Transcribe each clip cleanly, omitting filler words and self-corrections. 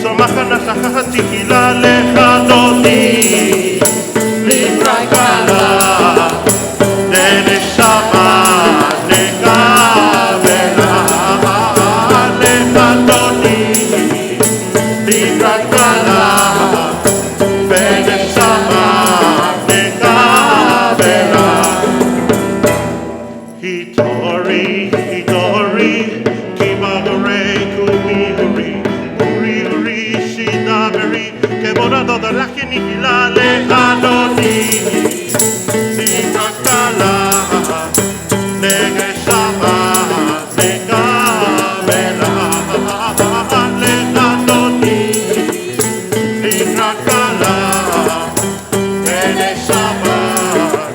צומחת נחת תהילה לחלוני מתרגלה לנשמה נקבלה לחלוני מתרגלה ונשמה נקבלה Hitori, Hitori, Kibagore, Kumihuri, Uri, Uri, Shidaberi, Kemorado da Lakini Hilale, Adoni, Sikakala, Negeshama, Nekabela, Lekadoni, Sikakala, Negeshama,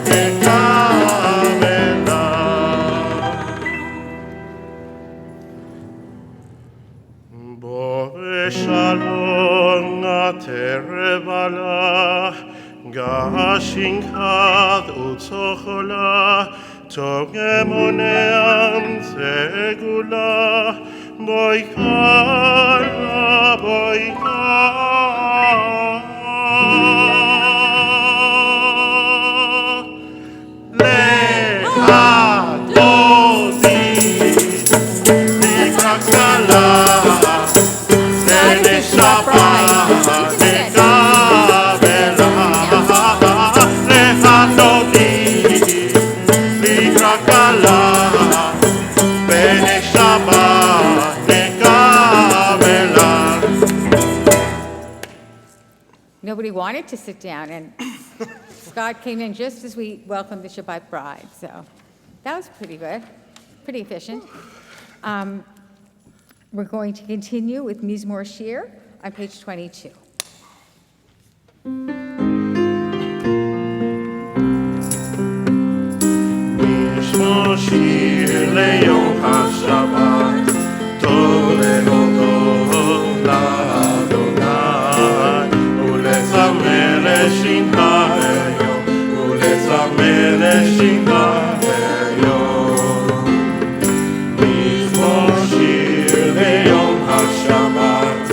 Nekabela. Bore shalom aterevala gashinkad utzochola togemoneam segula boikala Lekadoni Nikakala Nobody wanted to sit down, and Scott came in just as we welcomed the Shabbat bride, so that was pretty good, pretty efficient. We're going to continue with Mizmor Shir on page 22. Mizmor Shir leyom haShabbat tov lehodot la'Adonai ulezamer לשמחה היום ולזמר לשמחה היום מזמור שיר ליום השבת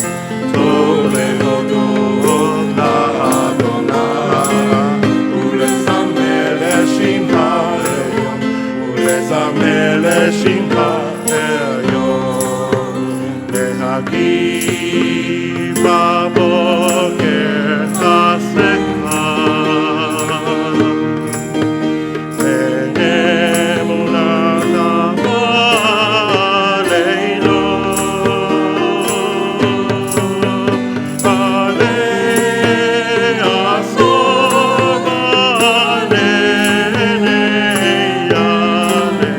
טוב להודות לאדוני ולזמר לשמחה היום ולזמר לשמחה היום להגיד בבוקר חסדך ואמונת עלינו עלי עשור בנני יעלה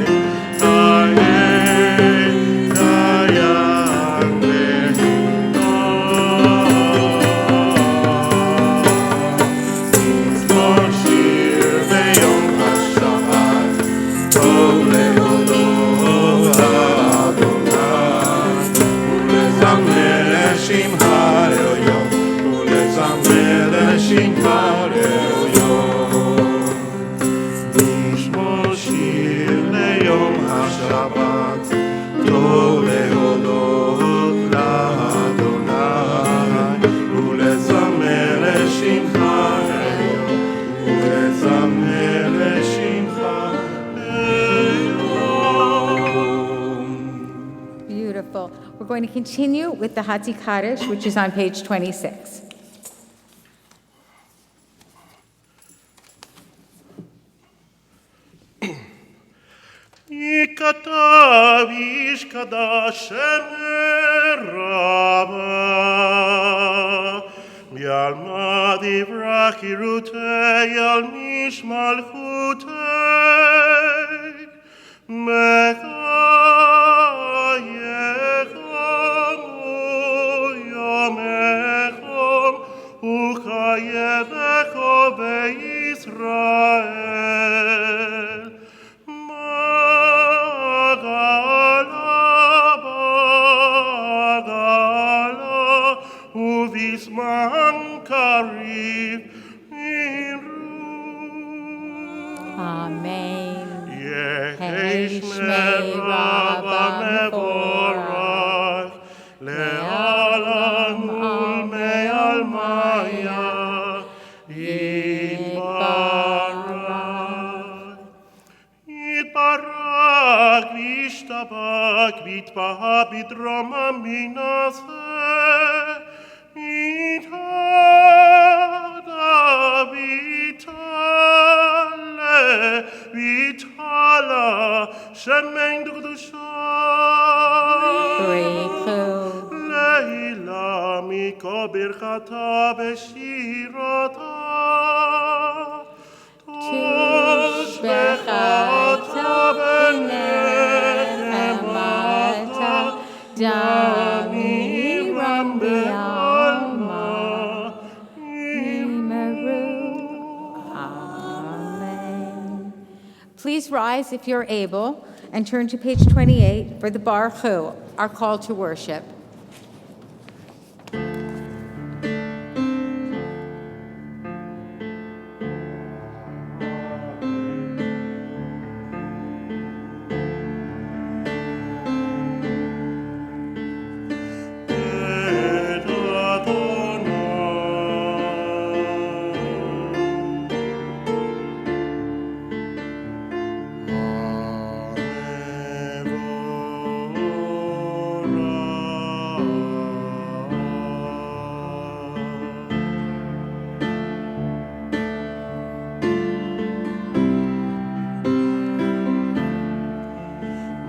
Beautiful. We're going to continue with the Hatzi Kaddish, which is on page 26. יכתב איש קדש רבה, ילמד יברח חירותי, ילמיש מלכותי, מחייכם ויומכם, וחייבך בישראל. ובזמן קריב Amen. יהי שמי רב המבורך לעולם Kvit Bahabit Roma Minase, Itada Vitale, Vitala, Shemeng Dugdusha. Barichu. Leila Miko Birchata Beshirata. Tushbechata b'nehemata dami rambi alma imeru. Amen. Please rise if you're able and turn to page 28 for the Baruch Hu, our call to worship.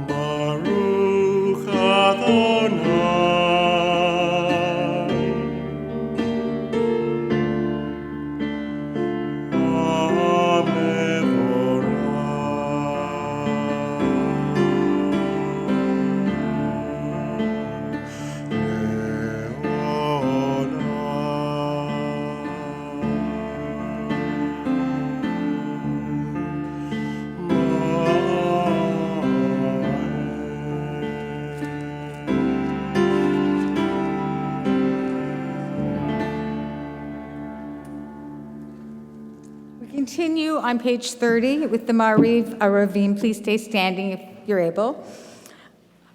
Baruch Adonai. We continue on page 30 with the Ma'ariv Aravim. Please stay standing if you're able.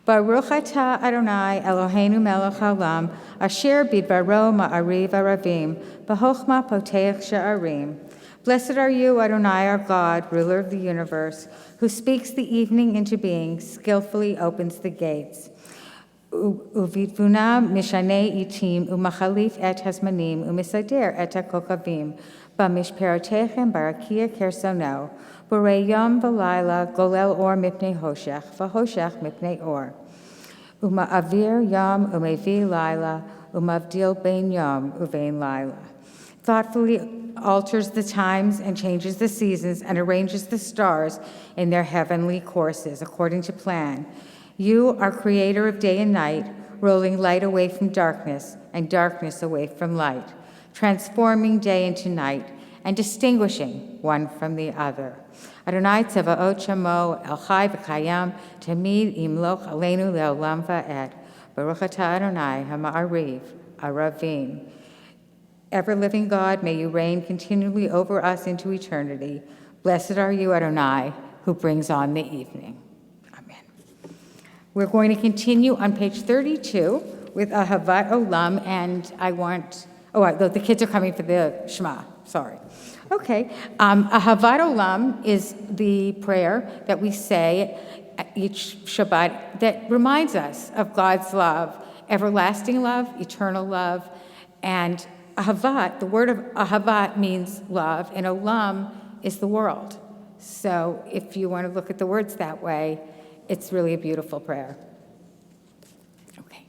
Baruch atah Adonai Eloheinu melech haolam, asher bidbaro Ma'ariv Aravim, b'chochma poteach she'arim. Blessed are you, Adonai, our God, ruler of the universe, who speaks the evening into being, skillfully opens the gates. Uvidvuna mishanei itim, umachalif et hasmanim, umisader et hakokavim, b'mishperotechem barakia kersono, borei yom v'layla, golel or mipnei hoshech, v'hoshech mipnei or. Uma'avir yom umevi layla, umavdil bein yom uvein layla. Thoughtfully alters the times and changes the seasons and arranges the stars in their heavenly courses according to plan. You are creator of day and night, rolling light away from darkness and darkness away from light, transforming day into night and distinguishing one from the other. Adonai tzavaot shamo el chai v'chayam tamid imloch aleinu le'olam va'ed. Baruch atah Adonai ha'ma'ariv aravim. Ever-living God, may you reign continually over us into eternity. Blessed are you, Adonai, who brings on the evening. Amen. We're going to continue on page 32 with Ahavat Olam, and the kids are coming for the Shema, sorry. Okay, Ahavat Olam is the prayer that we say each Shabbat that reminds us of God's love, everlasting love, eternal love, and Ahavat, the word of Ahavat means love, and Olam is the world. So if you want to look at the words that way, it's really a beautiful prayer. Okay.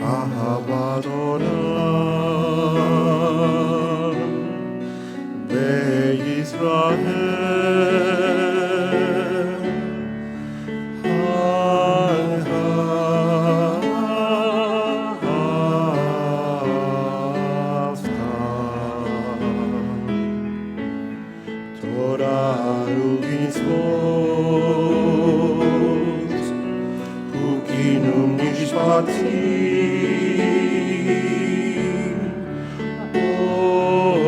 Ahavat Olam Be'Yisrael Ahavta Torah u'mitzvot Hukim u'mishpatim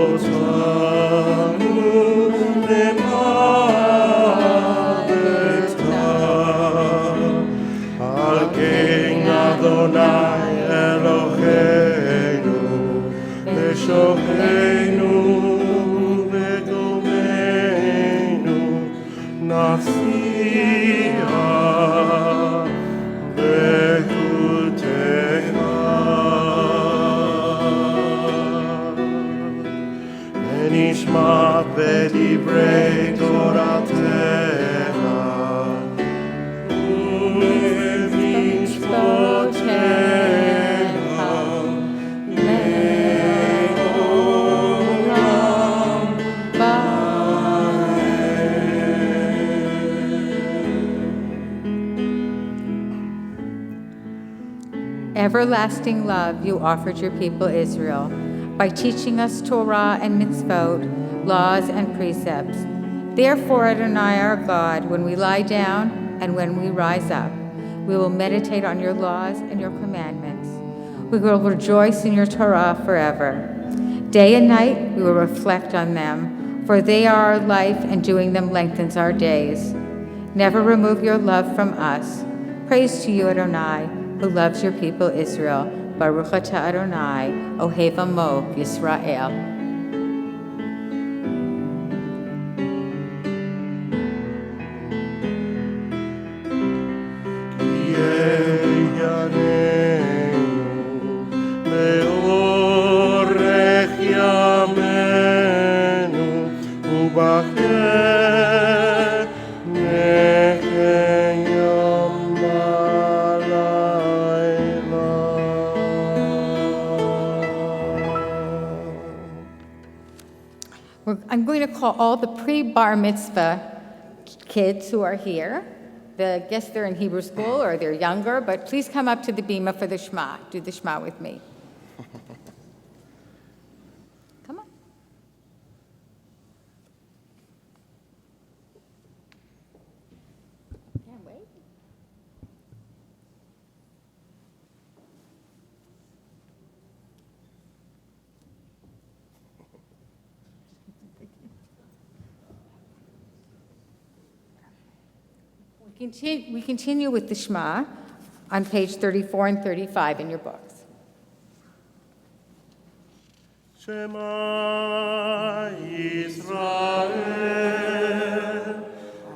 Otam ונשמע בדברי תורתך Everlasting love you offered your people Israel by teaching us Torah and mitzvot, laws and precepts. Therefore, Adonai our God, when we lie down and when we rise up, we will meditate on your laws and your commandments. We will rejoice in your Torah forever. Day and night we will reflect on them, for they are our life, and doing them lengthens our days. Never remove your love from us. Praise to you, Adonai, who loves your people Israel. Baruch atah Adonai, Ohev Amo Yisrael. I'm going to call all the pre-bar mitzvah kids who are here. I guess they're in Hebrew school or they're younger, but please come up to the bima for the Shema. Do the Shema with me. Come on. Can't wait. We continue with the Shema on page 34 and 35 in your books. Shema Yisrael,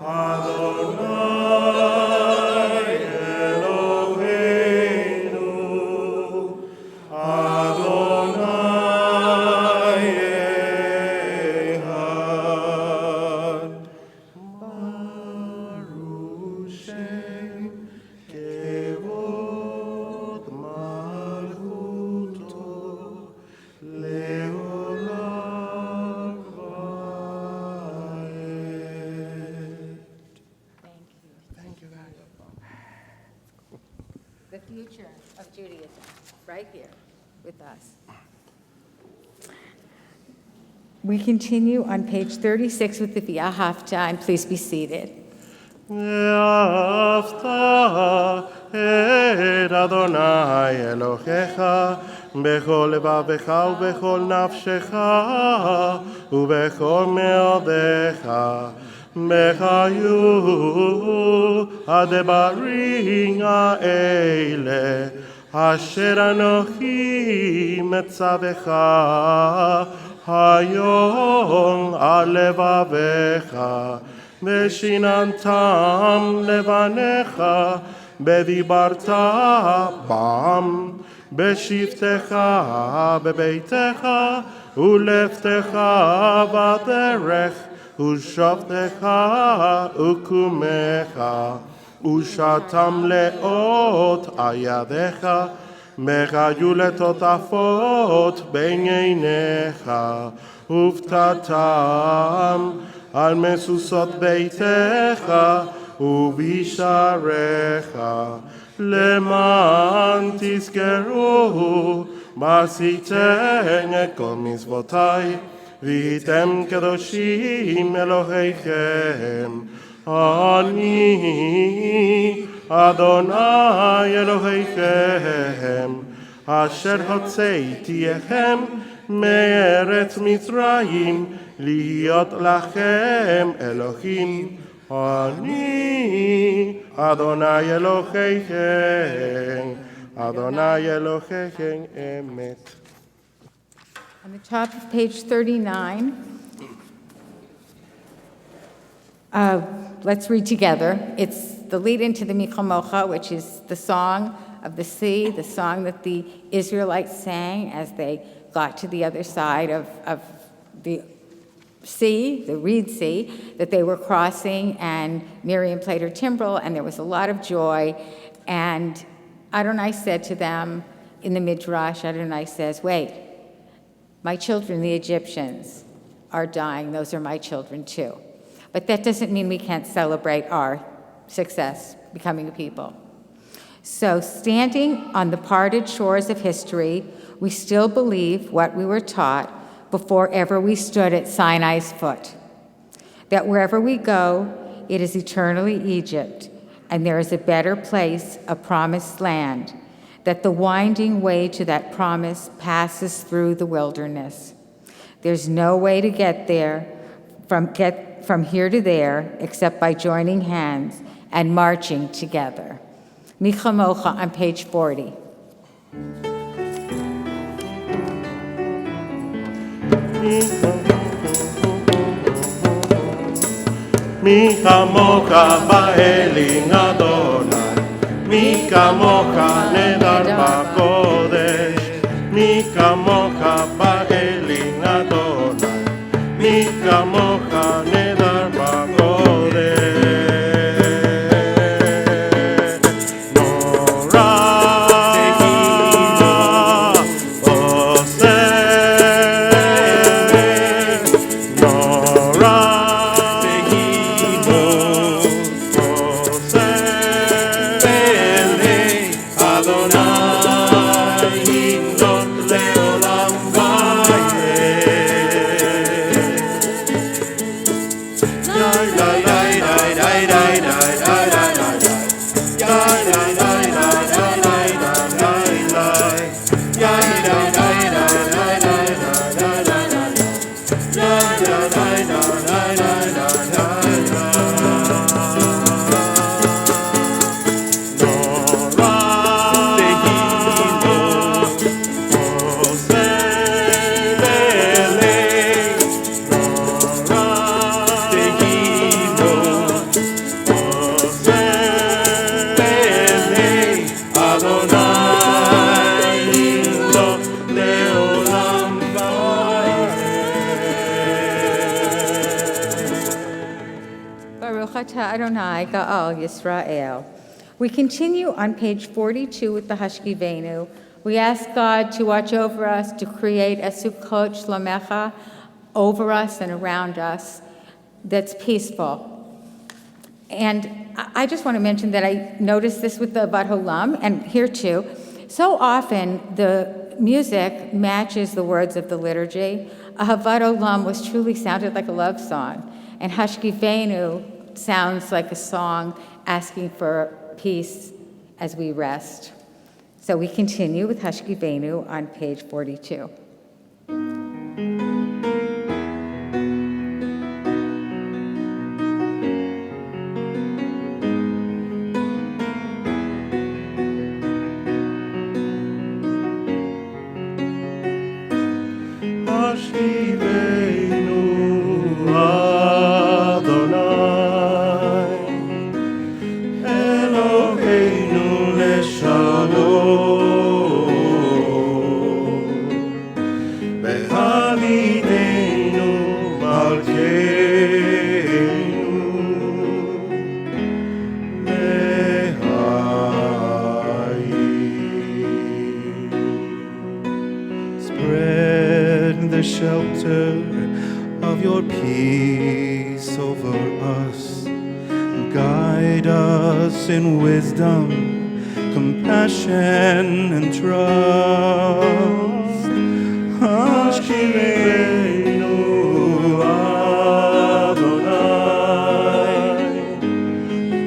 Adonai Eloheinu, Adonai Echad. Baruch Shem Kevod Malchuto Leolam Vaed. Thank you, guys. The future of Judaism, right here with us. We continue on page 36 with the V'ahavta, and please be seated. ואהבת את אדוני אלוהיך בכל לבבך ובכל נפשך ובכל מאודיך. בחיו הדברים האלה אשר אנוכי מצווך היום על לבביך. ושיננתם לבניך ודיברת בם בשבתך בביתך ולפתך בדרך ושבתך וקומך ושתם לאות על ידיך והיו לטוטפות בין עיניך ופתתם על משושות ביתך ובשעריך, למען תזכרו מה עשיתם את כל מצוותיי, והייתם קדושים אלוהיכם. אני אדוני אלוהיכם, אשר הוצאתיכם מארץ מצרים, להיות לכם אלוהים. אני אדוני אלוהיכם, אדוני אלוהיכם אמת. On the top of page 39, let's read together. It's the lead into the Mi Chamocha, which is the song of the sea, the song that the Israelites sang as they got to the other side of the sea, the Reed Sea, that they were crossing, and Miriam played her timbrel, and there was a lot of joy. And Adonai said to them in the Midrash, Adonai says, wait, my children, the Egyptians, are dying. Those are my children too. But that doesn't mean we can't celebrate our success, becoming a people. So standing on the parted shores of history, we still believe what we were taught before ever we stood at Sinai's foot, that wherever we go, it is eternally Egypt, and there is a better place, a promised land, that the winding way to that promise passes through the wilderness. There's no way to get there, from here to there, except by joining hands and marching together. Mi Chamocha on page 40. Mi Chamocha ba'elin Adonai, Mi Kamocha nedar ba'kodesh, Mi Kamocha ba'elin Adonai, Mi Kamocha nedar ba'kodesh. Nora oseh, Nora Baruch atah Adonai Ga'al Yisrael. We continue on page 42 with the Hashkivenu. We ask God to watch over us, to create a Sukkot Shlomecha over us and around us that's peaceful. And I just want to mention that I noticed this with the Avad Olam, and here too. So often the music matches the words of the liturgy. A Avad Olam was truly sounded like a love song, and Hashkivenu sounds like a song asking for peace as we rest. So we continue with Hashkivenu on page 42. Hashkivenu Adonai, Eloheinu leshalom, Be'alidenu malkeinu lehayim. Spread the shelter of your peace over us. Guide us in wisdom, compassion, and trust. Hashkivenu Adonai,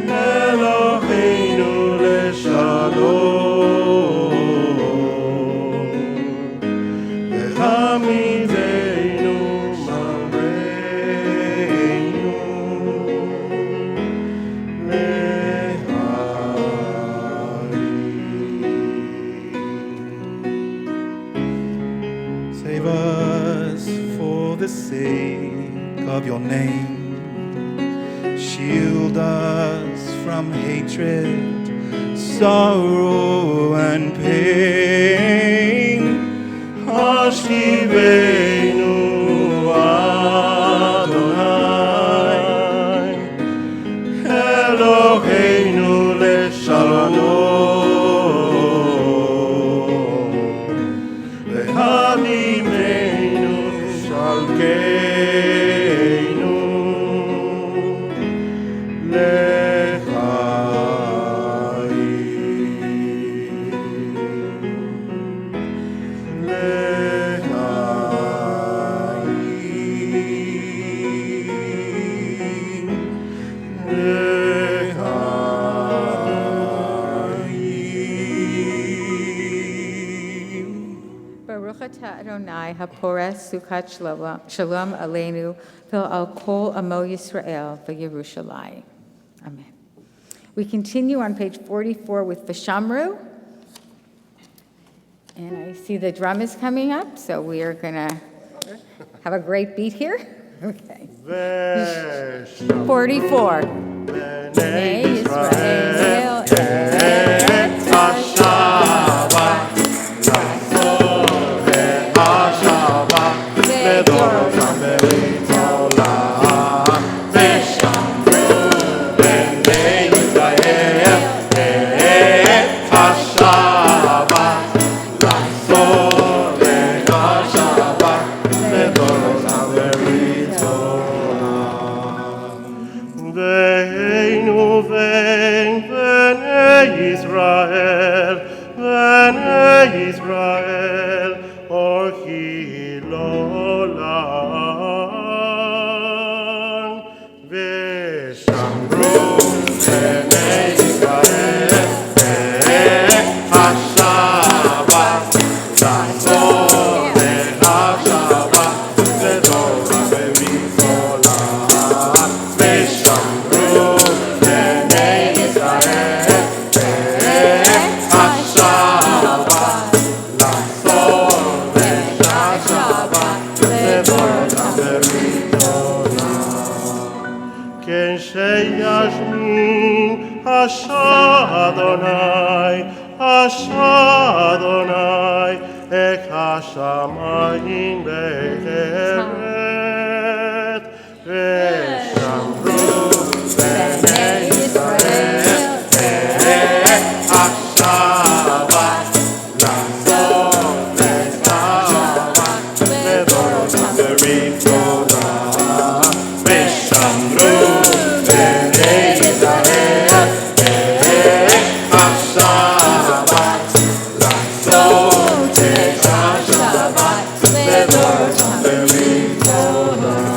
Eloheinu leshalom, Be'hamidenu mareinu lehayim. Save us from hatred, sorrow, and pain. Hashivenu Adonai, Eloheinu leshalom, Ve'hanimenu shalkeinu Baruch atah Adonai hapores sukat shalom aleinu vel al kol amo Yisrael v'Yerushalayim. Amen. We continue on page 44 with Vishamru. And I see the drum is coming up, so we are going to have a great beat here. Okay. 44. Bnei Yisrael et Hashavat, לדורותם ברית עולם, ושמרו בני ישראל את השבת, לעשות את השבת, לדורותם ברית עולם. והיינו בין בני ישראל, אורחי לעולם, ושמרו בני ישראל את השבת, לעשות את השבת, לדורות ברית עולם, ושמרו בני ישראל את השבת, לעשות את השבת, לדורות ברית עולם. כן שישמין אדוני את השמיים בארץ, ושמרו בני ישראל את השבת, לעשות את השבת, לדורותם ברית עולם, ושמרו בני ישראל את השבת, לעשות את השבת, לדורותם ברית עולם.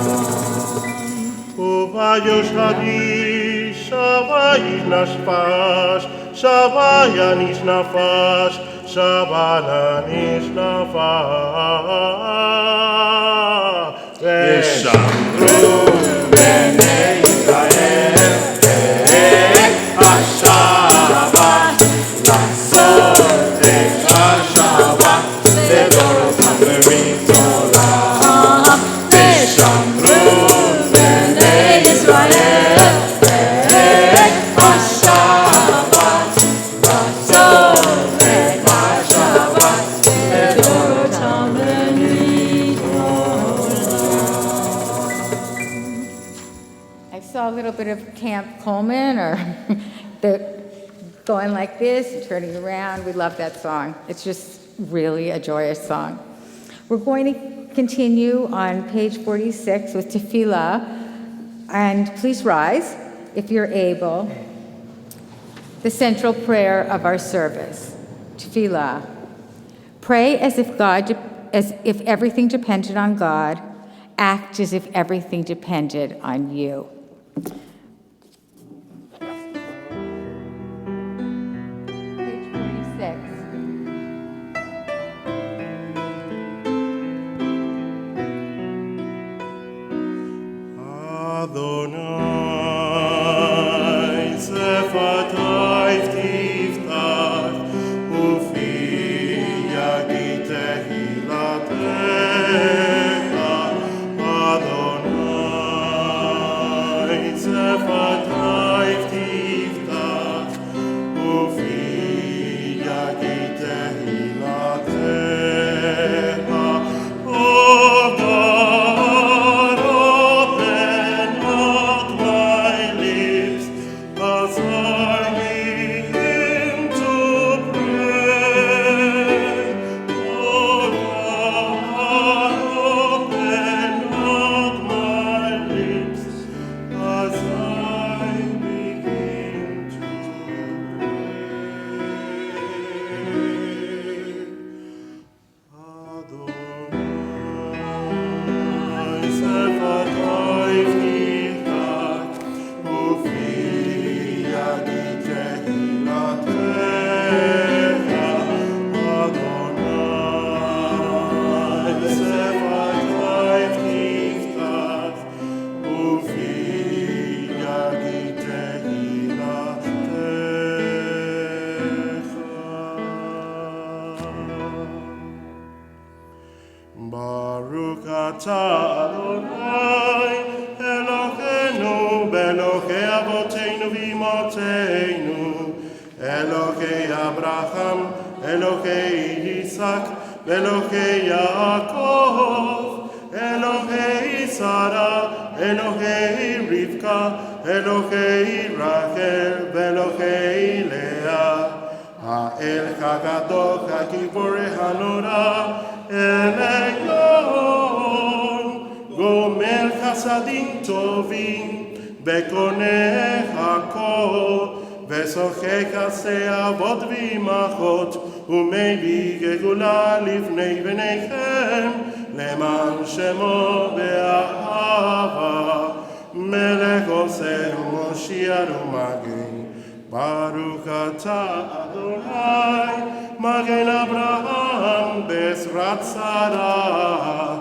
וביושבי שבי נשפש, שביה נשנפש, שבנה נשנפש, ושמרו בני ישראל את השבת, לעשות את השבת, לדורותם ברית עולם, ושמרו בני ישראל את השבת, לעשות את השבת, לדורותם ברית עולם. I saw a little bit of Camp Coleman, or the going like this and turning around. We love that song. It's just really a joyous song. We're going to continue on page 46 with Tefillah, and please rise if you're able. The central prayer of our service, Tefillah. Pray as if everything depended on God. Act as if everything depended on you. Page 46. Adonai, Sefatai Tiftach, Ufi Yagi Tehilatecha, Adonai, אתה אדוני אלוהינו באלוהי אבותינו ואמותינו אלוהי אברהם אלוהי יצחק ואלוהי יעקב אלוהי שרה אלוהי רבקה אלוהי רחל ואלוהי לאה האל הגדול הגיבור הנורא עליון גומל חסדים טובים וקונה הכל ושוחק עשה אבות ואימהות ומביא גאולה לפני בניכם למען שמו באהבה מלך עושה ומושיע ומגן ברוך אתה אדוני מגן אברהם בעזרת שרה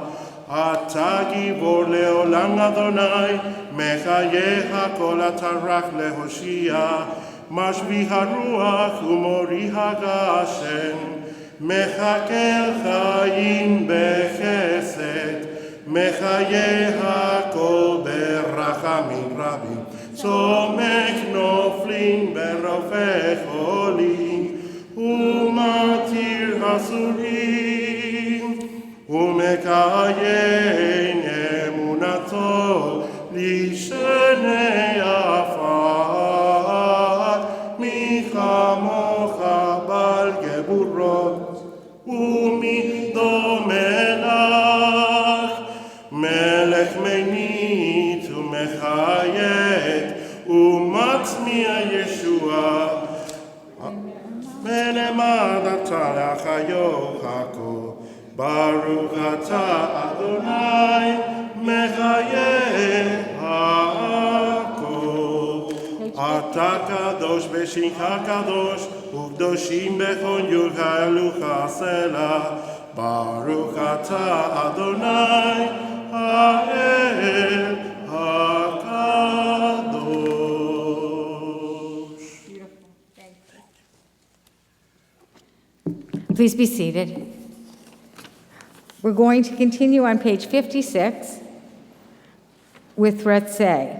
אתה גיבור לעולם אדוני מחיה הכל אתה רק להושיע משביע הרוח ומוריד הגשם מחכה חיים בחסד מחיה הכל ברחמים רבים צומק נופלים ברופא חולים ומתיר אסורים ומקיים אמונתו לשני עפר מי כמוך בעל גבורות ומי דומה לך מלך מנית ומחיית ומצמיע ישועה ולמד אתה להחיות הכל ברוך אתה אדוני מחיה הכל אתה קדוש בשמך קדוש וקדושים בכל יולך סלע ברוך אתה אדוני האל הקדוש. Please be seated. We're going to continue on page 56 with Ratzeh,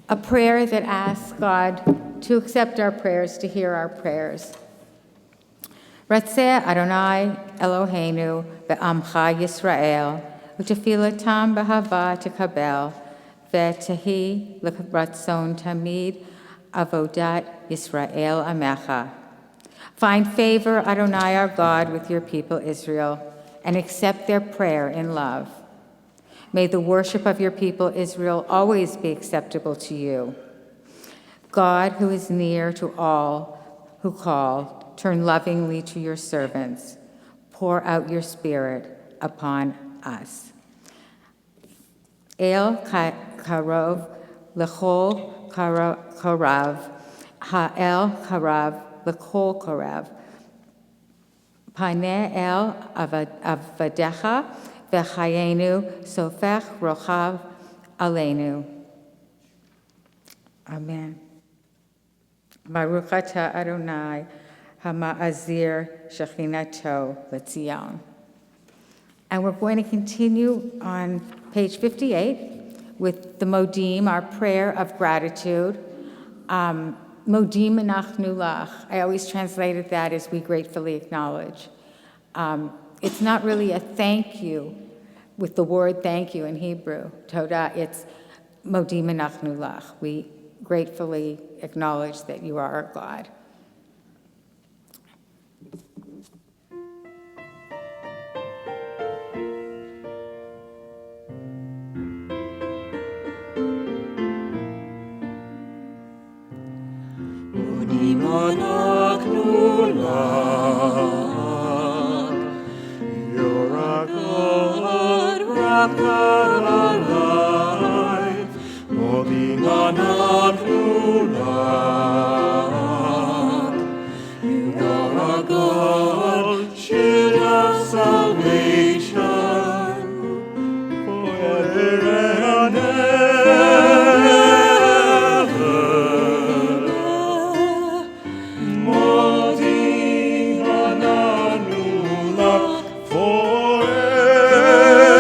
a prayer that asks God to accept our prayers, to hear our prayers. Ratzeh Adonai Eloheinu ve'amcha Yisrael u'tefilatam b'hava tekabel ve'tehi l'ratzon tamid avodat Yisrael amecha. Find favor, Adonai our God, with your people Israel, and accept their prayer in love. May the worship of your people Israel always be acceptable to you. God, who is near to all who call, turn lovingly to your servants. Pour out your spirit upon us. El karov lechol karav, ha'el karav lechol karav. Paneh el avadecha v'chayenu sofech rochav aleinu. Amen. Baruch atah Adonai hama'azir shechinato l'tzion. And we're going to continue on page 58 with the Modim, our prayer of gratitude. Modim anachnu lach. I always translated that as we gratefully acknowledge. It's not really a thank you with the word thank you in Hebrew, Todah. It's Modim anachnu lach. We gratefully acknowledge that you are our God. Modim anachnu lach. You're our God, rock of our life. Modim anachnu lach. You are our God, shield of salvation. Forever and ever. Modim anachnu lach. Forever.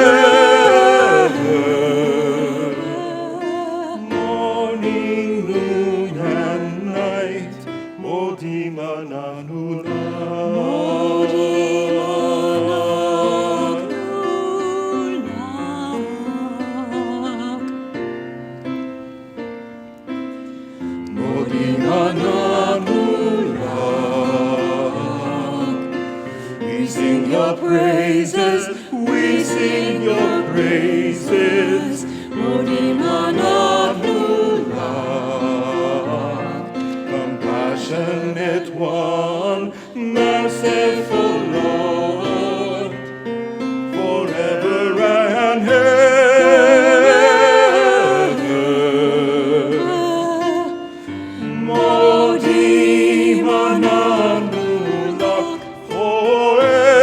We sing your praises, we sing your praises. Compassionate one, merciful Lord, forever and ever. Modi mananulak forever.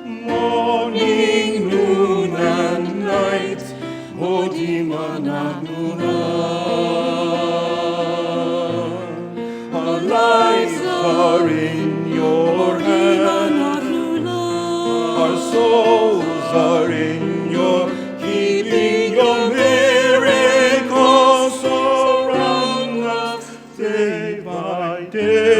Morning, noon, and night, Modi mananulak. Our lives are in your hand. Our souls are in your keeping. Your miracles surround us day by day.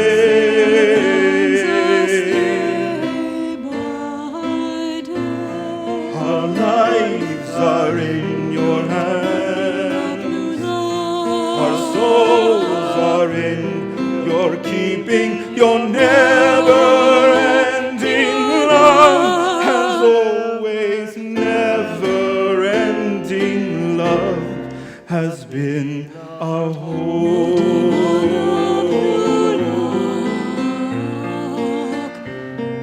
Our lives are in your hands. Our souls are in your keeping. Your never-ending love has always never-ending love has been our hope.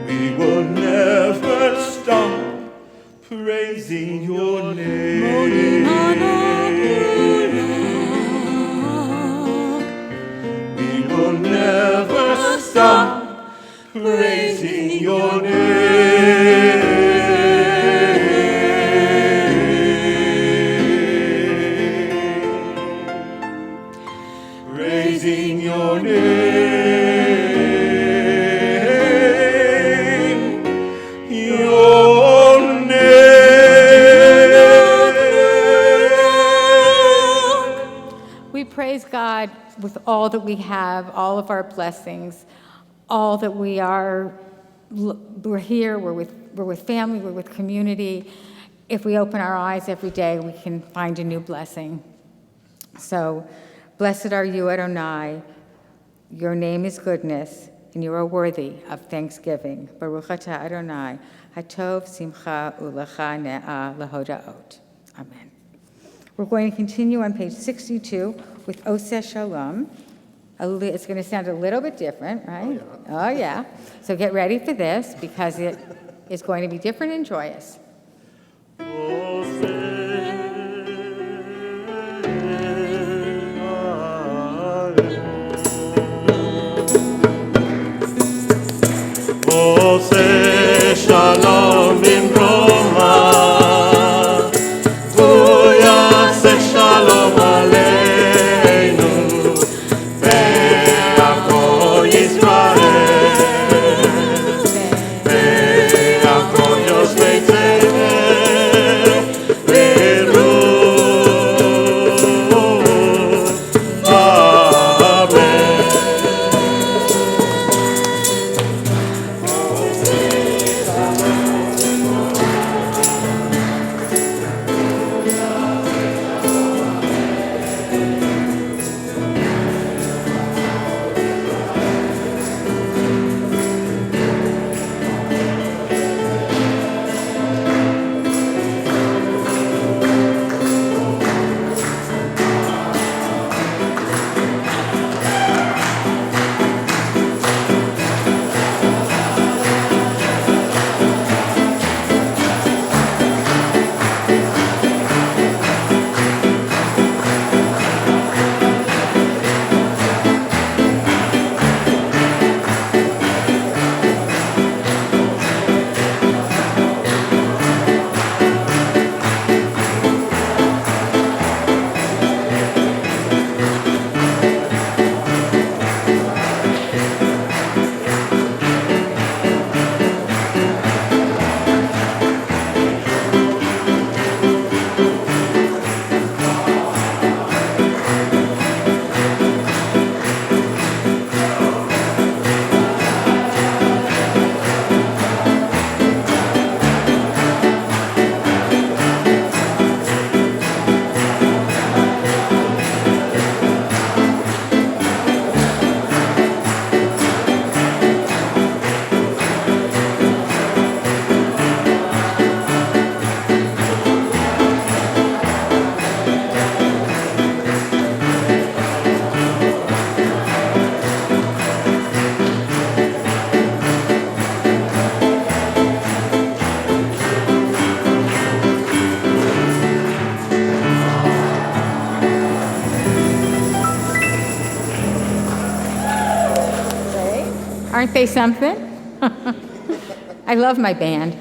We will never stop praising your name. We will never stop praising your name. Praising your name. Your name. We praise God with all that we have, all of our blessings, all that we are. We're here, we're with family, we're with community. If we open our eyes every day, we can find a new blessing. So, blessed are you, Adonai. Your name is goodness, and you are worthy of thanksgiving. Baruch atah Adonai, hatov simcha ulecha ne'ah lahodaot. Amen. We're going to continue on page 62 with Oseh Shalom. It's going to sound a little bit different, right? Oh, yeah. So get ready for this because it is going to be different and joyous. Oseh Shalom Bimroma, Hu Yaseh Shalom Aleinu, Ve'achol Yisrael, Ve'achol Yoshvei Tzedek. Aren't they something? I love my band.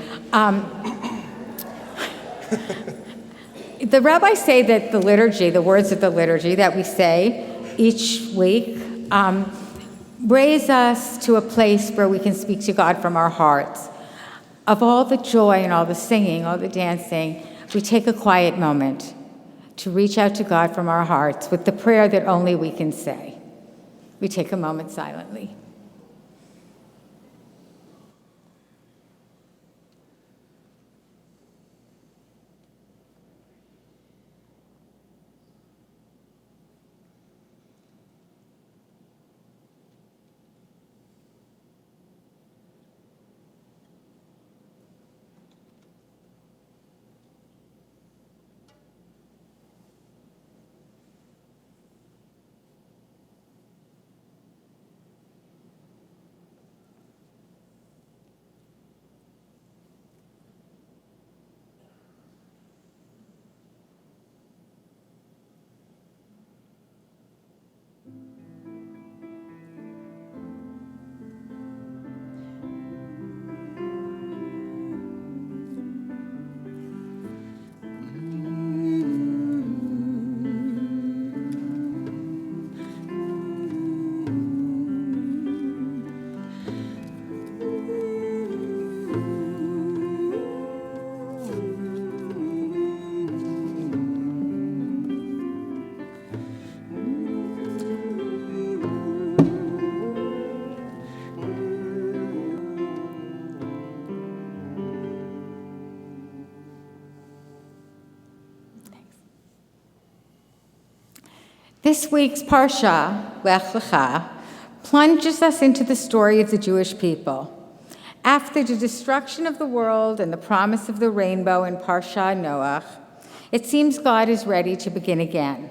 The rabbis say that the liturgy, the words of the liturgy that we say each week, raise us to a place where we can speak to God from our hearts. Of all the joy and all the singing, all the dancing, we take a quiet moment to reach out to God from our hearts with the prayer that only we can say. We take a moment silently. This week's Parsha, Lech Lecha, plunges us into the story of the Jewish people. After the destruction of the world and the promise of the rainbow in Parsha Noach, it seems God is ready to begin again.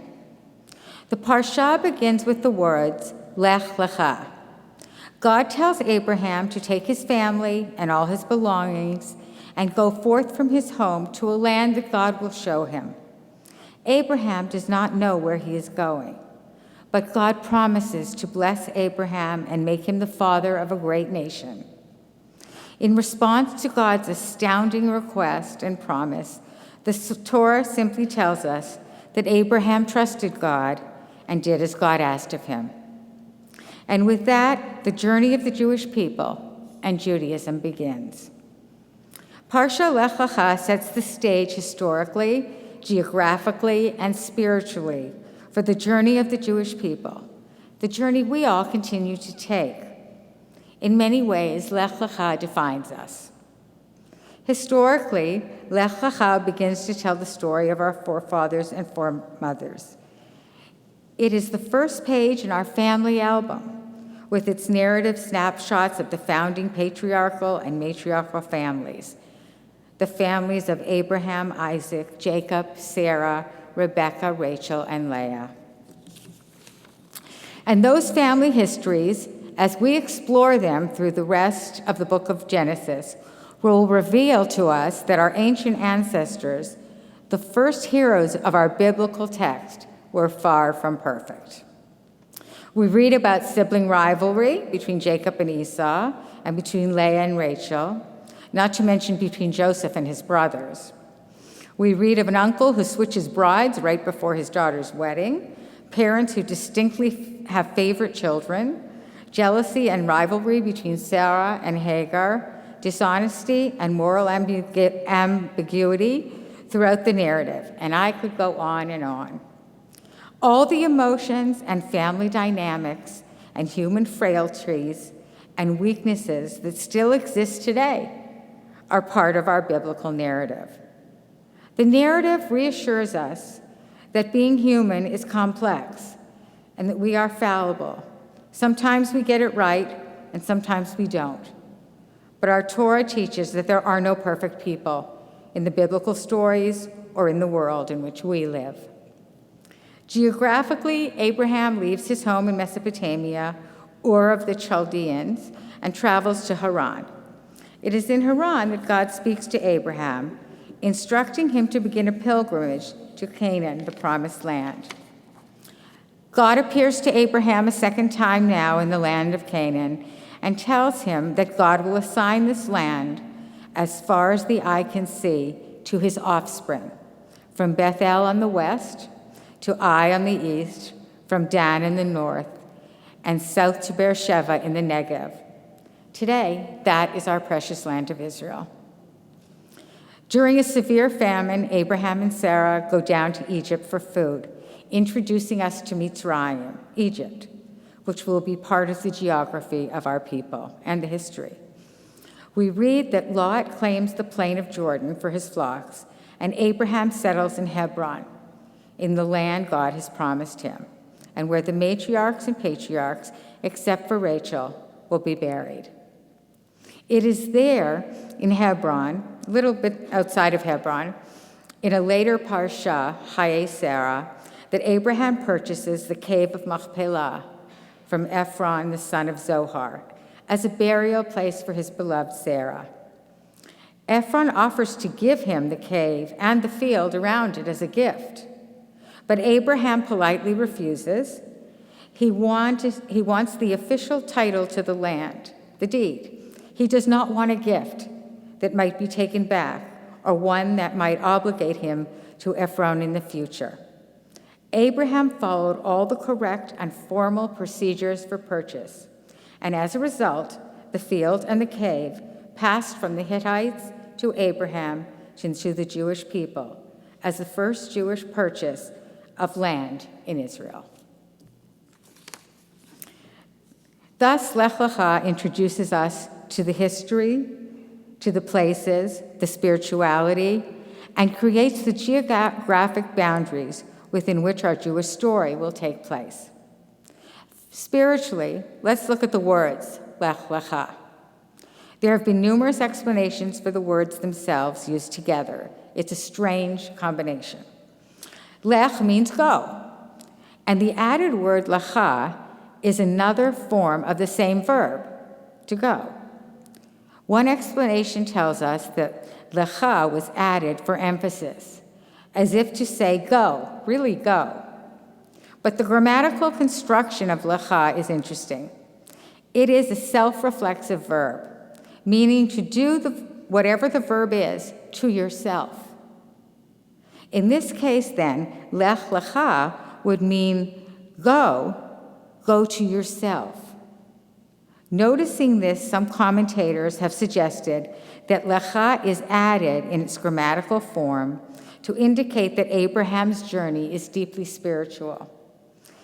The Parsha begins with the words, Lech Lecha. God tells Abraham to take his family and all his belongings and go forth from his home to a land that God will show him. Abraham does not know where he is going, but God promises to bless Abraham and make him the father of a great nation. In response to God's astounding request and promise, the Torah simply tells us that Abraham trusted God and did as God asked of him. And with that, the journey of the Jewish people and Judaism begins. Parsha Lech Lecha sets the stage historically, geographically, and spiritually for the journey of the Jewish people, the journey we all continue to take. In many ways, Lech Lecha defines us. Historically, Lech Lecha begins to tell the story of our forefathers and foremothers. It is the first page in our family album, with its narrative snapshots of the founding patriarchal and matriarchal families, the families of Abraham, Isaac, Jacob, Sarah, Rebekah, Rachel, and Leah. And those family histories, as we explore them through the rest of the book of Genesis, will reveal to us that our ancient ancestors, the first heroes of our biblical text, were far from perfect. We read about sibling rivalry between Jacob and Esau, and between Leah and Rachel, not to mention between Joseph and his brothers. We read of an uncle who switches brides right before his daughter's wedding, parents who distinctly have favorite children, jealousy and rivalry between Sarah and Hagar, dishonesty and moral ambiguity throughout the narrative, and I could go on and on. All the emotions and family dynamics and human frailties and weaknesses that still exist today are part of our biblical narrative. The narrative reassures us that being human is complex and that we are fallible. Sometimes we get it right and sometimes we don't. But our Torah teaches that there are no perfect people in the biblical stories or in the world in which we live. Geographically, Abraham leaves his home in Mesopotamia, Ur of the Chaldeans, and travels to Haran. It is in Haran that God speaks to Abraham, instructing him to begin a pilgrimage to Canaan, the promised land. God appears to Abraham a second time now in the land of Canaan, and tells him that God will assign this land as far as the eye can see to his offspring, from Bethel on the west to Ai on the east, from Dan in the north, and south to Beersheba in the Negev. Today, that is our precious land of Israel. During a severe famine, Abraham and Sarah go down to Egypt for food, introducing us to Mitzrayim, Egypt, which will be part of the geography of our people and the history. We read that Lot claims the plain of Jordan for his flocks, and Abraham settles in Hebron, in the land God has promised him, and where the matriarchs and patriarchs, except for Rachel, will be buried. It is there in Hebron, a little bit outside of Hebron, in a later parsha, Hayei Sarah, that Abraham purchases the cave of Machpelah from Ephron, the son of Zohar, as a burial place for his beloved Sarah. Ephron offers to give him the cave and the field around it as a gift, but Abraham politely refuses. He wants the official title to the land, the deed. He does not want a gift that might be taken back or one that might obligate him to Ephron in the future. Abraham followed all the correct and formal procedures for purchase, and as a result, the field and the cave passed from the Hittites to Abraham to the Jewish people as the first Jewish purchase of land in Israel. Thus, Lech Lecha introduces us to the history, to the places, the spirituality, and creates the geographic boundaries within which our Jewish story will take place. Spiritually, let's look at the words, Lech Lecha. There have been numerous explanations for the words themselves used together. It's a strange combination. Lech means go, and the added word lecha is another form of the same verb, to go. One explanation tells us that lecha was added for emphasis, as if to say go, really go. But the grammatical construction of lecha is interesting. It is a self-reflexive verb, meaning to do whatever the verb is to yourself. In this case, then, lech lecha would mean go to yourself. Noticing this, some commentators have suggested that lecha is added in its grammatical form to indicate that Abraham's journey is deeply spiritual.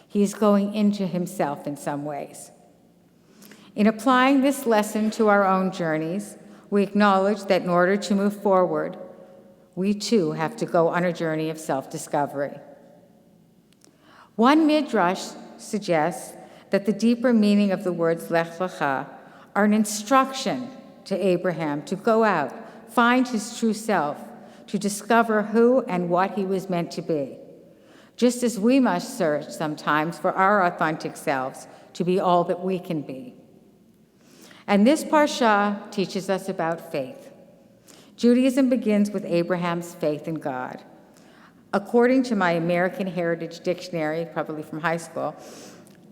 He is going into himself in some ways. In applying this lesson to our own journeys, we acknowledge that in order to move forward, we too have to go on a journey of self-discovery. One midrash suggests that the deeper meaning of the words Lech Lecha are an instruction to Abraham to go out, find his true self, to discover who and what he was meant to be, just as we must search sometimes for our authentic selves to be all that we can be. And this parsha teaches us about faith. Judaism begins with Abraham's faith in God. According to my American Heritage Dictionary, probably from high school,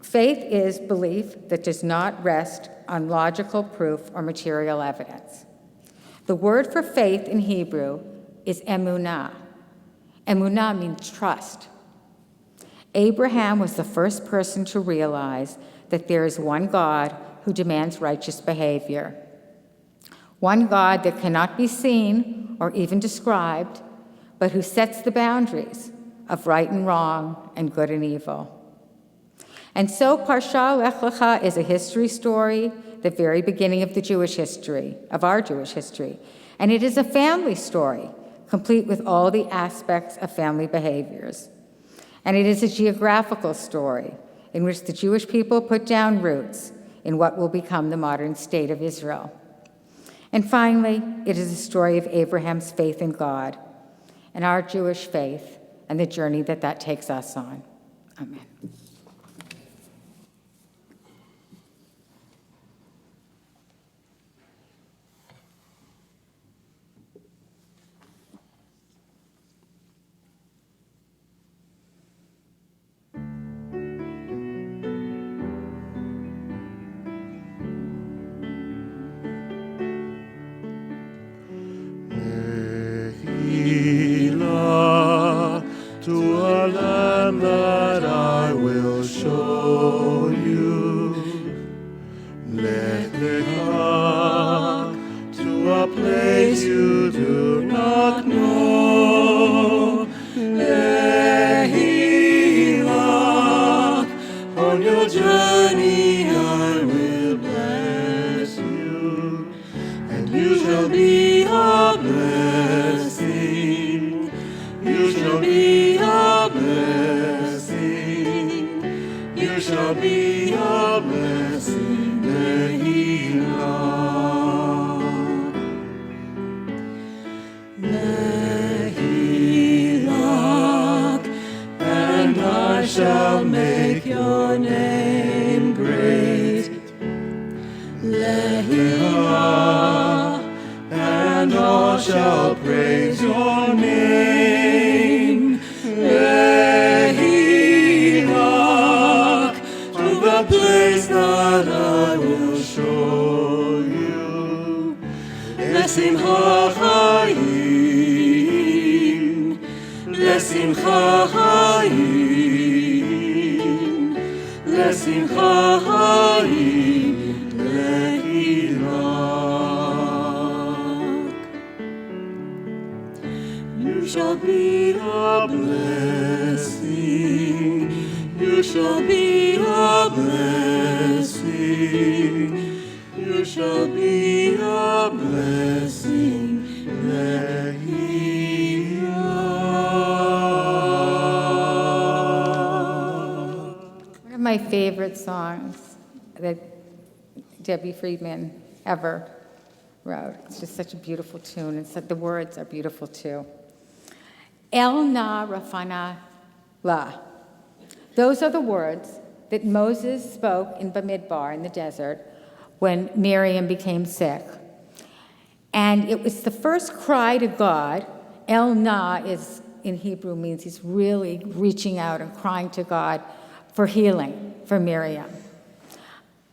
faith is belief that does not rest on logical proof or material evidence. The word for faith in Hebrew is emunah. Emunah means trust. Abraham was the first person to realize that there is one God who demands righteous behavior. One God that cannot be seen or even described, but who sets the boundaries of right and wrong and good and evil. And so Parsha Lech Lecha is a history story, the very beginning of the Jewish history, of our Jewish history. And it is a family story, complete with all the aspects of family behaviors. And it is a geographical story in which the Jewish people put down roots in what will become the modern state of Israel. And finally, it is a story of Abraham's faith in God and our Jewish faith and the journey that takes us on. Amen. a land that I will show you. Let me come to a place you do not know. Lehilach, on your journey I will bless you, and you shall be a blessing. You shall be a blessing. You shall be a blessing. Lehilach. Lehilach, and I shall make your name great. Lehilach, and all shall praise your name. Lehilach, to the place that I will show you. Lesimcha chayim, lesimcha chayim, lesimcha chayim, lehilach. You shall be a blessing. You shall be a blessing. You shall be a blessing. Lehilach. One of my favorite songs that Debbie Friedman ever wrote. It's just such a beautiful tune, and so the words are beautiful too. El na rafana la. Those are the words that Moses spoke in Bamidbar in the desert when Miriam became sick. And it was the first cry to God. El na is in Hebrew means he's really reaching out and crying to God for healing for Miriam.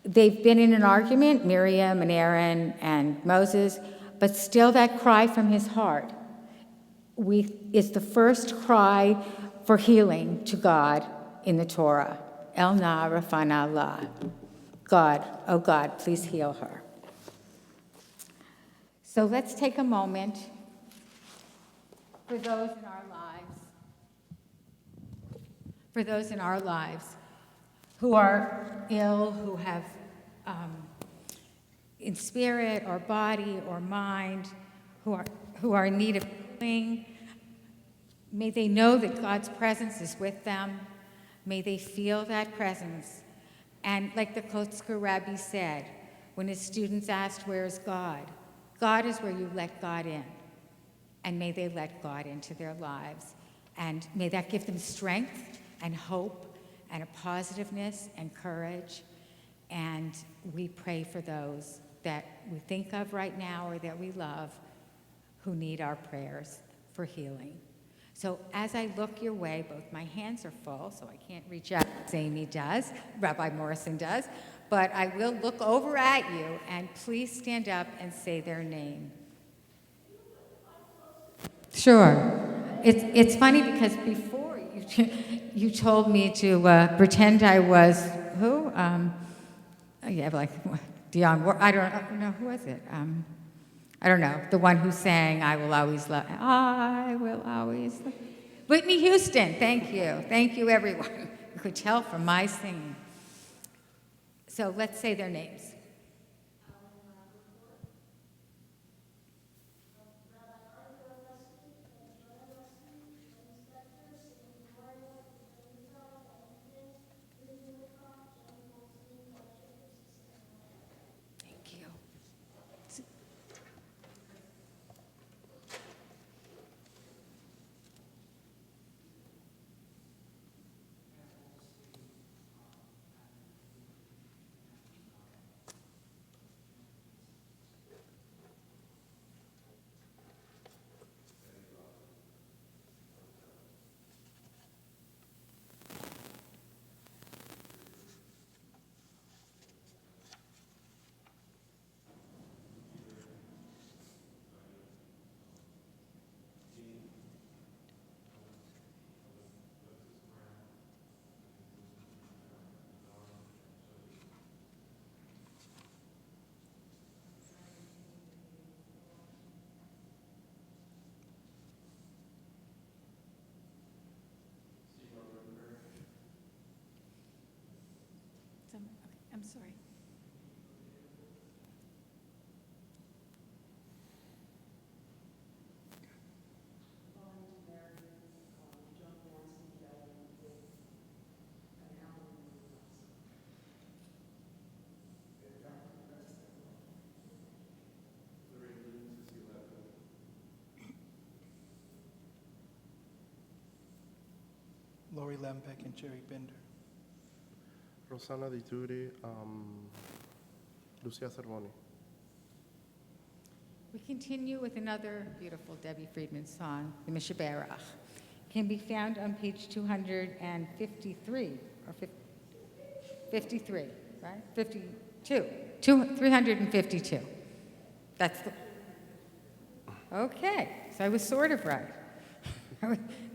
They've been in an argument, Miriam and Aaron and Moses, but still that cry from his heart is the first cry for healing to God in the Torah. El na rafana la. God, oh God, please heal her. So let's take a moment for those in our lives who are ill, who have in spirit or body or mind, who are in need of healing. May they know that God's presence is with them. May they feel that presence. And like the Kotzker Rabbi said, when his students asked, "Where is God?" God is where you let God in. And may they let God into their lives. And may that give them strength and hope and a positiveness and courage. And we pray for those that we think of right now or that we love who need our prayers for healing. So as I look your way, both my hands are full, so I can't reach out as Amy does, Rabbi Morrison does, but I will look over at you, and please stand up and say their name. Sure. It's funny because before you told me to pretend I was, who? Yeah, like Dionne, I don't know, who was it? I don't know, the one who sang, I will always love, I will always love. Whitney Houston, thank you. Thank you, everyone. You could tell from my singing. So let's say their names. Thank you. I'm sorry. Lori Lembeck and Jerry Binder. Rosanna Di Turi, Lucia Cervoni. We continue with another beautiful Debbie Friedman song, the Mishaberach. Can be found on page 253, or 53, right? 52, 352. That's the, okay, so I was sort of right.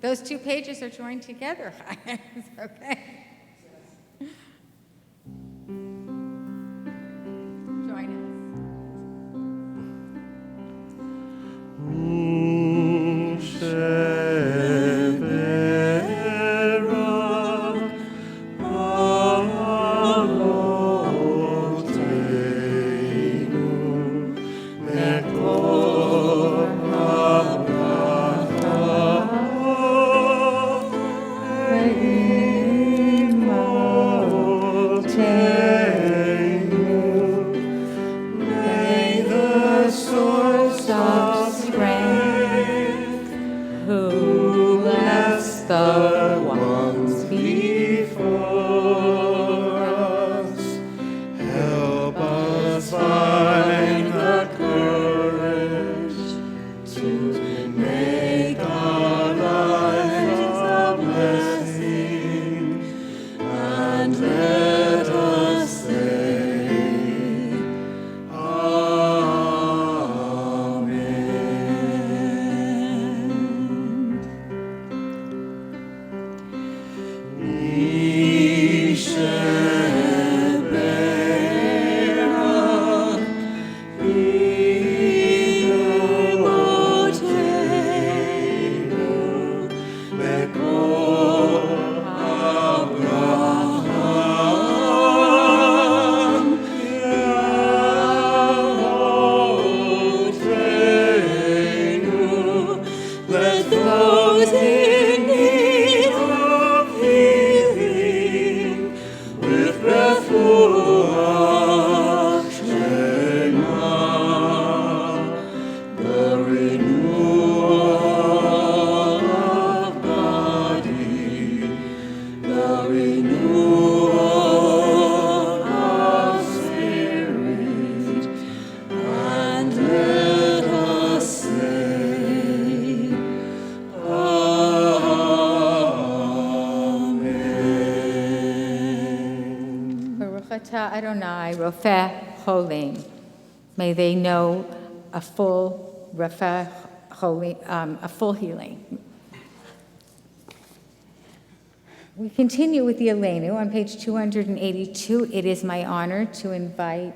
Those two pages are joined together. Okay. Join May the source of strength, who bless the ones before us, help us find the courage to make our lives a blessing, and let us say, Amen. Let those in need of healing with breath full of Shema, the renewal of body, the renewal of spirit, and let us say, Amen. Baruch atah Adonai, Rofeh Cholim. May they know a full Rofeh Cholim, a full healing. We continue with the Aleinu on page 282. It is my honor to invite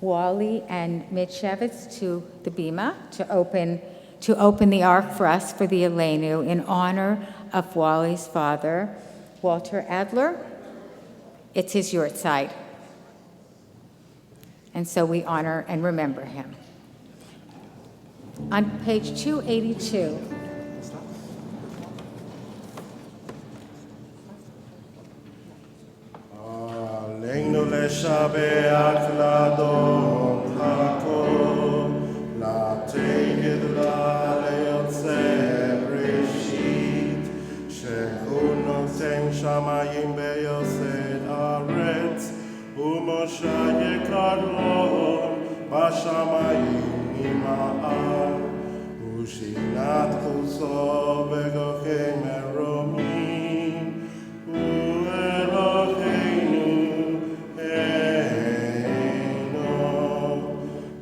Wally and Mitchevitz to the Bima to open the ark for us for the Aleinu in honor of Wally's father, Walter Adler. It's his yurtzeit. And so we honor and remember him. On page 282, עלינו לשבח לאדון הכל, לתת גדולה ליוצא בראשית, שהוא נותן שמיים ויוסד ארץ, ומשה יקרון בשמיים ממעל, ושינת חוסו בגוחי מרומים, הוא אלוהינו אינו,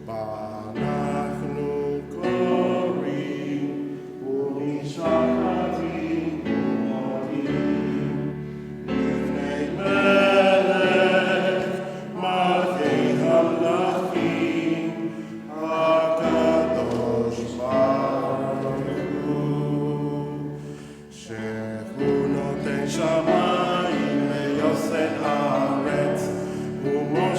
ואנחנו קוראים ומשחטים ומודים לפני מלך מלכי המלכים הקדוש ברוך הוא, שהוא נותן שמיים ויוסד ארץ, ומו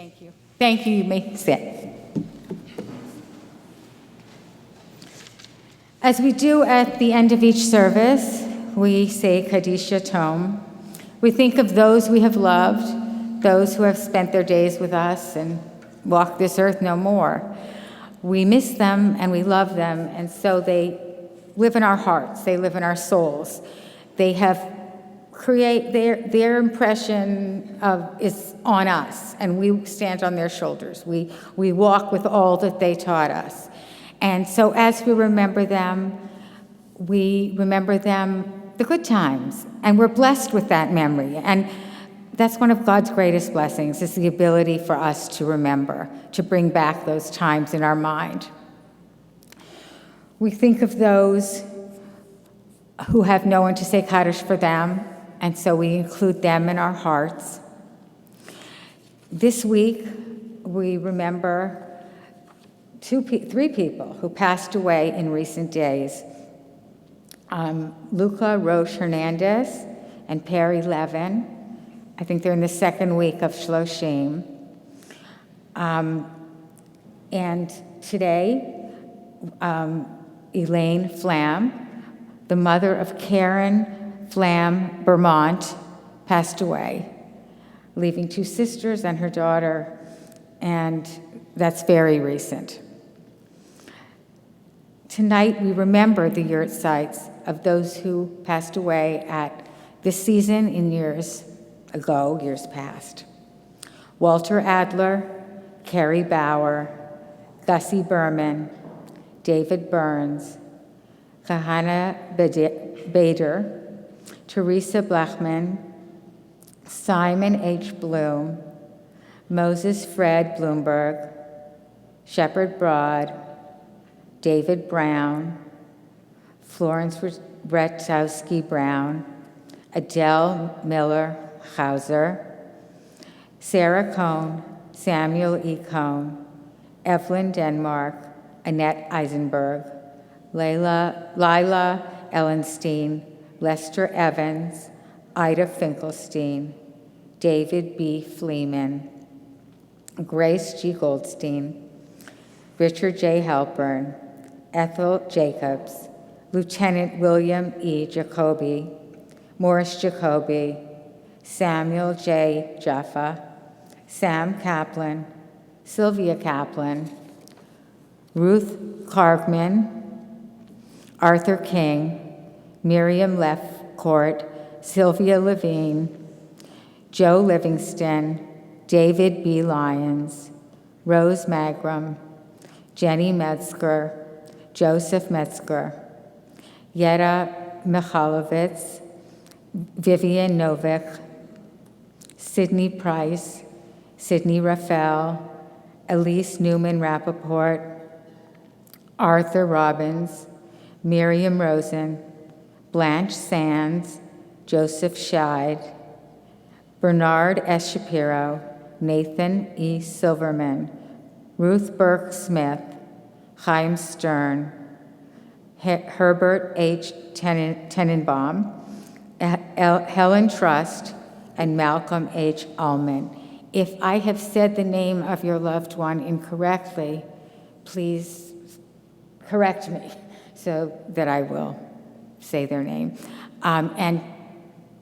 Thank you. Thank you. You may sit. As we do at the end of each service, we say Kaddish Yatom. We think of those we have loved, those who have spent their days with us and walked this earth no more. We miss them and we love them, and so they live in our hearts, they live in our souls. They have their impression is on us, and we stand on their shoulders. We walk with all that they taught us. And so as we remember them the good times, and we're blessed with that memory. And that's one of God's greatest blessings, is the ability for us to remember, to bring back those times in our mind. We think of those who have no one to say Kaddish for them, and so we include them in our hearts. This week, we remember three people who passed away in recent days. Luca Roche Hernandez and Perry Levin. I think they're in the second week of Shloshim. And today, Elaine Flam, the mother of Karen Flam Vermont, passed away, leaving two sisters and her daughter, and that's very recent. Tonight, we remember the yurtzites of those who passed away at this season in years past. Walter Adler, Carrie Bauer, Gussie Berman, David Burns, Kahana Bader, Teresa Blachman, Simon H. Bloom, Moses Fred Bloomberg, Shepard Broad, David Brown, Florence Retzowski Brown, Adele Miller Hauser, Sarah Cohn, Samuel E. Cohn, Evelyn Denmark, Annette Eisenberg, Lila Ellenstein, Lester Evans, Ida Finkelstein, David B. Fleeman, Grace G. Goldstein, Richard J. Halpern, Ethel Jacobs, Lieutenant William E. Jacoby, Morris Jacoby, Samuel J. Jaffa, Sam Kaplan, Sylvia Kaplan, Ruth Clarkman, Arthur King, Miriam Lefcourt, Sylvia Levine, Joe Livingston, David B. Lyons, Rose Magram, Jenny Metzger, Joseph Metzger, Yetta Michalovitz, Vivian Novick, Sidney Price, Sidney Raphael, Elise Newman Rappaport, Arthur Robbins, Miriam Rosen, Blanche Sands, Joseph Scheid, Bernard S. Shapiro, Nathan E. Silverman, Ruth Burke Smith, Chaim Stern, Herbert H. Tenenbaum, Helen Trust, and Malcolm H. Ullman. If I have said the name of your loved one incorrectly, please correct me so that I will say their name. And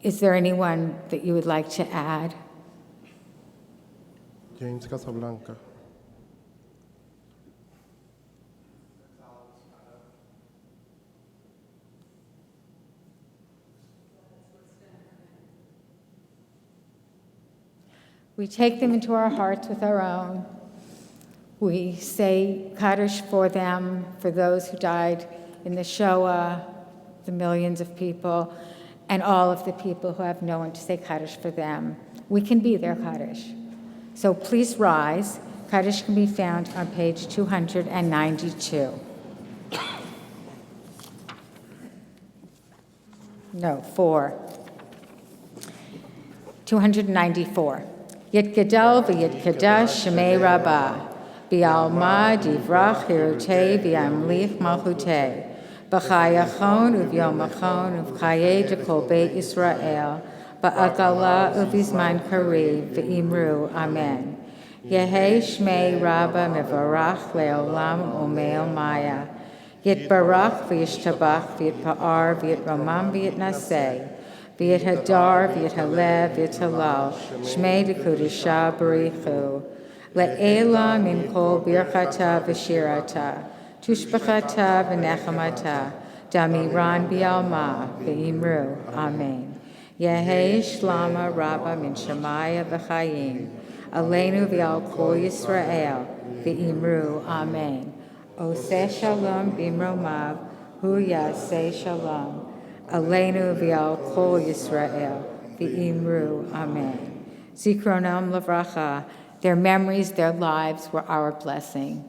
is there anyone that you would like to add? James Casablanca. We take them into our hearts with our own. We say Kaddish for them, for those who died in the Shoah, the millions of people, and all of the people who have no one to say Kaddish for them. We can be their Kaddish. So please rise. Kaddish can be found on page 292. No, 294. Yitgadal v'yitkadosh shemei rabbah, v'alma divrach hirutei v'yamlich malchutei, v'chayachon uvyomachon uv'chaye dekol beit Yisrael, v'agala uvizman kariv v'imru, amen. Yehi Shmei Rabba Mevarach Leolam Umeil Maya. Yitbarach v'yishtabach v'yitpa'ar v'yitramam v'yitnaseh. V'yithadar v'yithalev v'yithalal. Shmei dekudisha barichu. Le'ela min kol birchata v'shirata. Tushbachata v'nechamata. Damiran bi'alma v'imru. Amen. Yehi shlama rabba min shemaya v'chayim. Aleinu v'al kol Yisrael v'imru. Amen. Oseh shalom bimromav, hu yaseh shalom. Aleinu v'al kol Yisrael v'imru. Amen. Zikronam lavracha. Their memories, their lives were our blessing.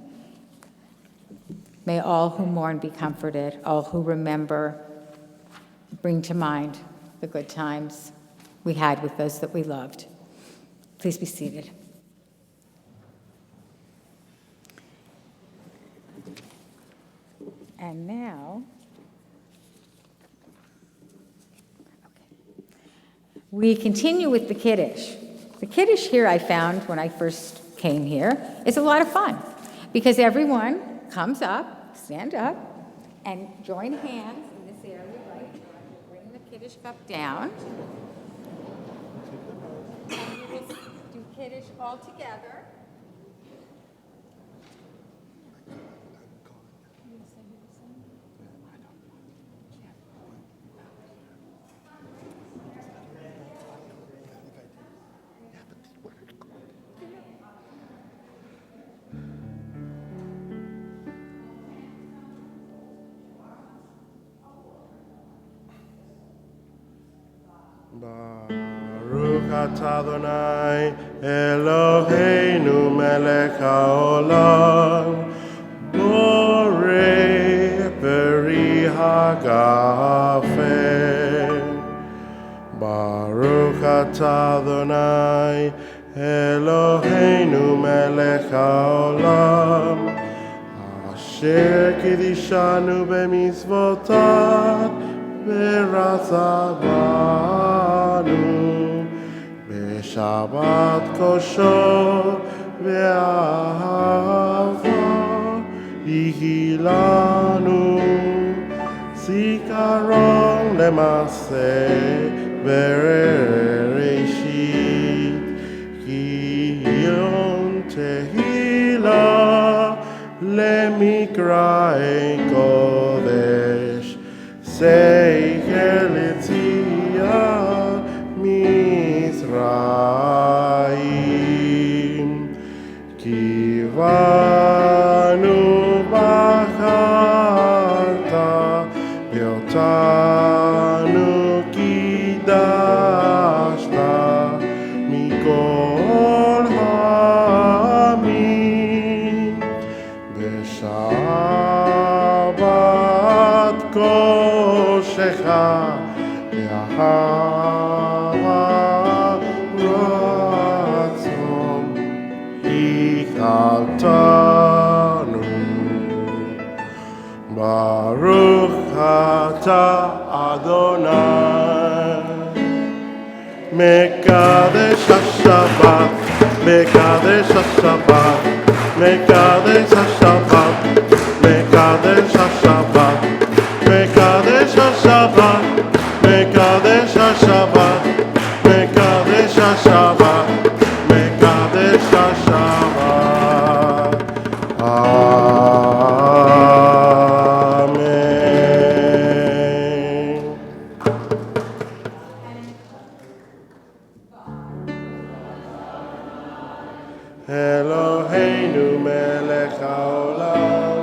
May all who mourn be comforted, all who remember bring to mind the good times we had with those that we loved. Please be seated. And now, we continue with the Kiddush. The Kiddush here I found when I first came here is a lot of fun because everyone comes up, stand up, and join hands in this area right here. Bring the Kiddush cup down. And you will do Kiddush all together. Baruch atah Adonai Eloheinu melech haolam borei peri hagafen. Baruch atah Adonai Eloheinu melech haolam asher kidishanu b'mitzvotav ורצבנו בשבת קודשו ואהבה יהי לנו זיכרון למעשה בראשית כי יום תהילה למקראי קודש Sefer Yetziat Mitzrayim Kivanu Bacharta Ve'otanu Kidashta Mikol Ha'amim B'Shabbat Koshecha Yahava Ratzon Ichaltanu Baruch atah Adonai Mekadesh HaShabbat Mekadesh HaShabbat Mekadesh HaShabbat Mekadesh HaShabbat Mekadesh HaShabbat, Mekadesh HaShabbat, Mekadesh HaShabbat, Mekadesh HaShabbat. Amen. Eloheinu melech haolam